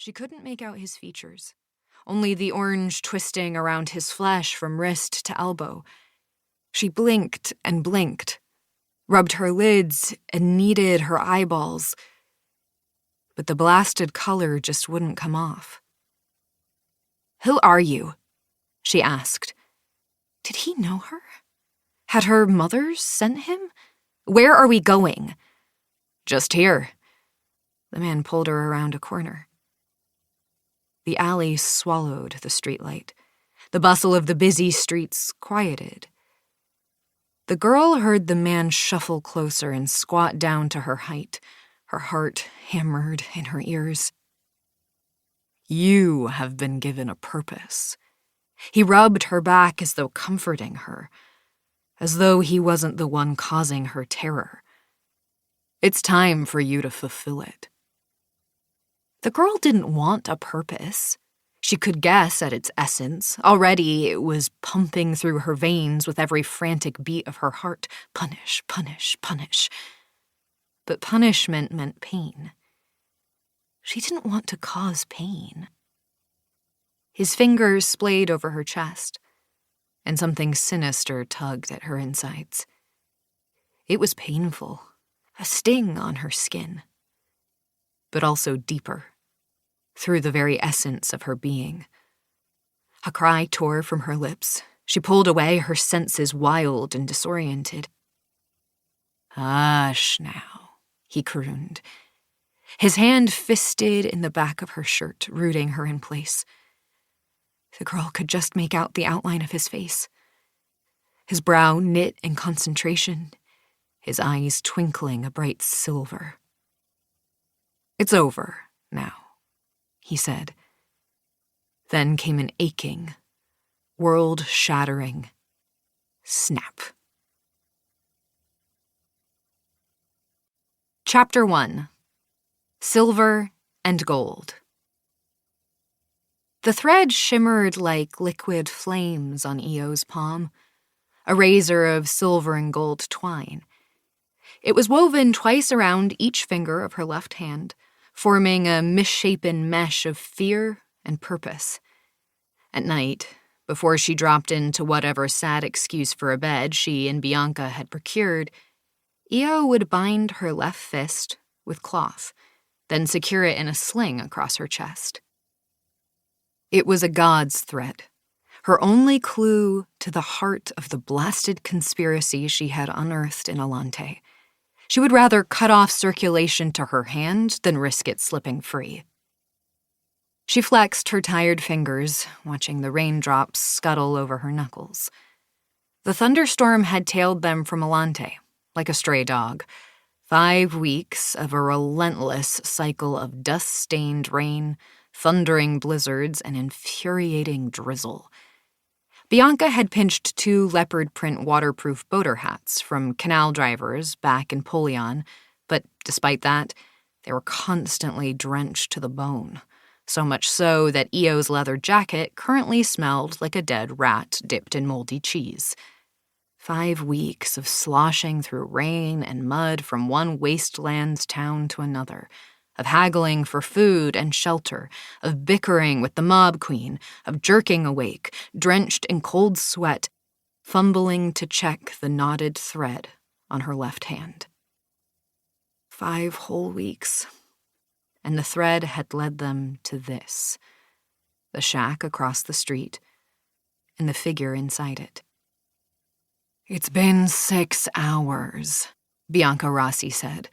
She couldn't make out his features, only the orange twisting around his flesh from wrist to elbow. She blinked and blinked, rubbed her lids and kneaded her eyeballs, but the blasted color just wouldn't come off. "Who are you?" she asked. Did he know her? Had her mother sent him? "Where are we going?" "Just here." The man pulled her around a corner. The alley swallowed the streetlight. The bustle of the busy streets quieted. The girl heard the man shuffle closer and squat down to her height, her heart hammered in her ears. "You have been given a purpose." He rubbed her back as though comforting her, as though he wasn't the one causing her terror. "It's time for you to fulfill it." The girl didn't want a purpose. She could guess at its essence. Already it was pumping through her veins with every frantic beat of her heart. Punish, punish, punish. But punishment meant pain. She didn't want to cause pain. His fingers splayed over her chest, and something sinister tugged at her insides. It was painful, a sting on her skin, but also deeper, through the very essence of her being. A cry tore from her lips. She pulled away, her senses wild and disoriented. "Hush now," he crooned, his hand fisted in the back of her shirt, rooting her in place. The girl could just make out the outline of his face. His brow knit in concentration, his eyes twinkling a bright silver. "It's over now," he said. Then came an aching, world-shattering snap. Chapter 1. Silver and Gold. The thread shimmered like liquid flames on Eo's palm, a razor of silver and gold twine. It was woven twice around each finger of her left hand, forming a misshapen mesh of fear and purpose. At night, before she dropped into whatever sad excuse for a bed she and Bianca had procured, Eo would bind her left fist with cloth, then secure it in a sling across her chest. It was a god's thread, her only clue to the heart of the blasted conspiracy she had unearthed in Alante. She would rather cut off circulation to her hand than risk it slipping free. She flexed her tired fingers, watching the raindrops scuttle over her knuckles. The thunderstorm had tailed them from Alante, like a stray dog. 5 weeks of a relentless cycle of dust-stained rain, thundering blizzards, and infuriating drizzle. Bianca had pinched 2 leopard print waterproof boater hats from canal drivers back in Polion, but despite that, they were constantly drenched to the bone, so much so that Eo's leather jacket currently smelled like a dead rat dipped in moldy cheese. 5 weeks of sloshing through rain and mud from one Wastelands town to another, of haggling for food and shelter, of bickering with the mob queen, of jerking awake, drenched in cold sweat, fumbling to check the knotted thread on her left hand. 5 whole weeks, and the thread had led them to this, the shack across the street, and the figure inside it. "It's been 6 hours, Bianca Rossi said.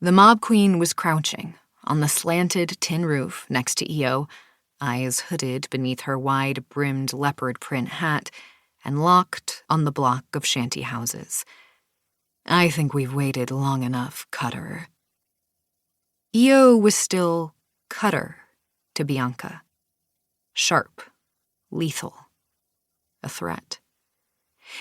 The mob queen was crouching on the slanted tin roof next to Eo, eyes hooded beneath her wide-brimmed leopard print hat, and locked on the block of shanty houses. "I think we've waited long enough, Cutter." Eo was still Cutter to Bianca. Sharp, lethal, a threat.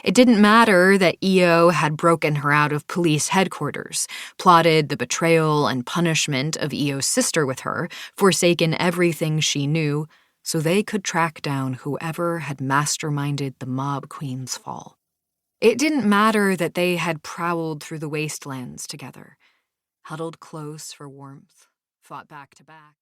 It didn't matter that Eo had broken her out of police headquarters, plotted the betrayal and punishment of Eo's sister with her, forsaken everything she knew so they could track down whoever had masterminded the mob queen's fall. It didn't matter that they had prowled through the Wastelands together, huddled close for warmth, fought back to back.